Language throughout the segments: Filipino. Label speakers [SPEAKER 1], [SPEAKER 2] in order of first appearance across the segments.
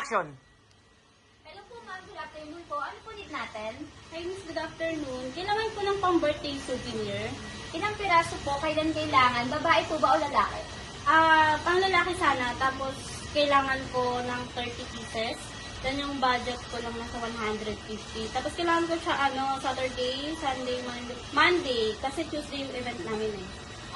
[SPEAKER 1] Action!
[SPEAKER 2] Hello po ma'am, good afternoon po. Ano po need natin?
[SPEAKER 3] Hi miss, good afternoon. Kailangan ko ng pang-birthday souvenir.
[SPEAKER 2] Ilang piraso po, kailan kailangan? Babae po ba o lalaki?
[SPEAKER 3] Pang lalaki sana, tapos kailangan ko ng 30 pieces. Then yung budget ko lang nasa 150. Tapos kailangan ko siya Saturday, Sunday, Monday. Kasi Tuesday yung event namin eh.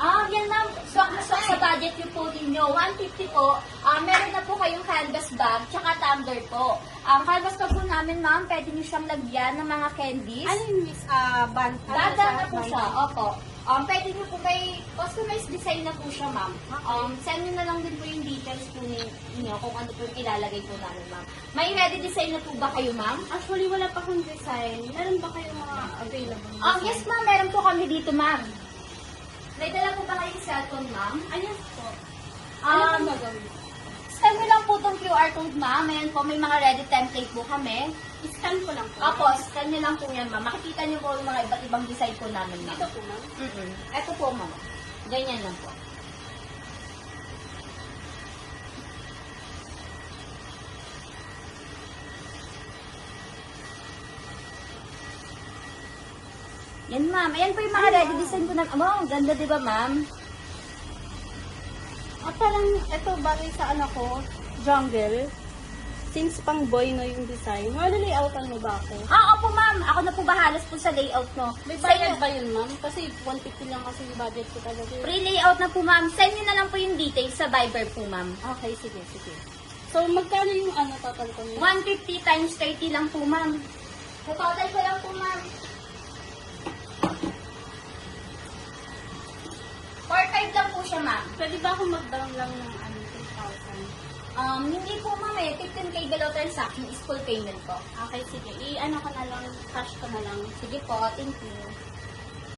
[SPEAKER 2] Yan ma'am. Swak na swak sa budget yung po ninyo. 150 po. Meron na po kayong canvas bag, tsaka tumbler po. Ang canvas bag po namin ma'am, pwede niyo siyang lagyan ng mga candies.
[SPEAKER 3] Ano yung miss, band?
[SPEAKER 2] Banda na po siya, opo. Pwede niyo po may customized design na po siya, ma'am. Send niyo na lang din po yung details po ninyo kung ano po yung ilalagay po namin, ma'am. May ready design na po ba kayo, ma'am?
[SPEAKER 3] Actually, wala pa akong design. Meron ba kayong mga available?
[SPEAKER 2] Yes, ma'am. Meron po kami dito, ma'am. May dala po ba kayong cellphone, ma'am?
[SPEAKER 3] Ayun po. Ano ba gawin?
[SPEAKER 2] Scan mo lang po itong QR code, ma'am. Ayan po, may mga ready template po kami.
[SPEAKER 3] I-scan ko lang po.
[SPEAKER 2] Opo, scan niyo lang po yan, ma'am. Makikita niyo po yung mga iba't ibang design po namin, ma'am.
[SPEAKER 3] Ito po, ma'am.
[SPEAKER 2] Ito po, ma'am. Ganyan lang po. Yan, ma'am. Ayan po yung mga ready design po na. Ang ganda, di ba, ma'am?
[SPEAKER 3] Parang ito bagay sa anak ko, jungle. Since pang boy no yung design, layoutan mo ba ako?
[SPEAKER 2] Opo, ma'am. Ako na po bahalas po sa layout, no.
[SPEAKER 3] May
[SPEAKER 2] Sa
[SPEAKER 3] bayad
[SPEAKER 2] inyo-
[SPEAKER 3] ba yun, ma'am? Kasi 150 lang kasi yung budget ko talaga.
[SPEAKER 2] Free layout na po, ma'am. Send nyo na lang po yung details sa Viber po, ma'am.
[SPEAKER 3] Okay, sige. So, magkano yung total ko niya?
[SPEAKER 2] 150 times 30 lang po, ma'am. Sa total ko lang po, ma'am. 4-5 lang po siya, ma'am.
[SPEAKER 3] Pwede ba ako mag-down lang ng 3,000?
[SPEAKER 2] Hindi po, ma'am, 15K below transaction is full payment po.
[SPEAKER 3] Okay, sige. I-ano ko na lang, cash ko na lang.
[SPEAKER 2] Sige po, thank you.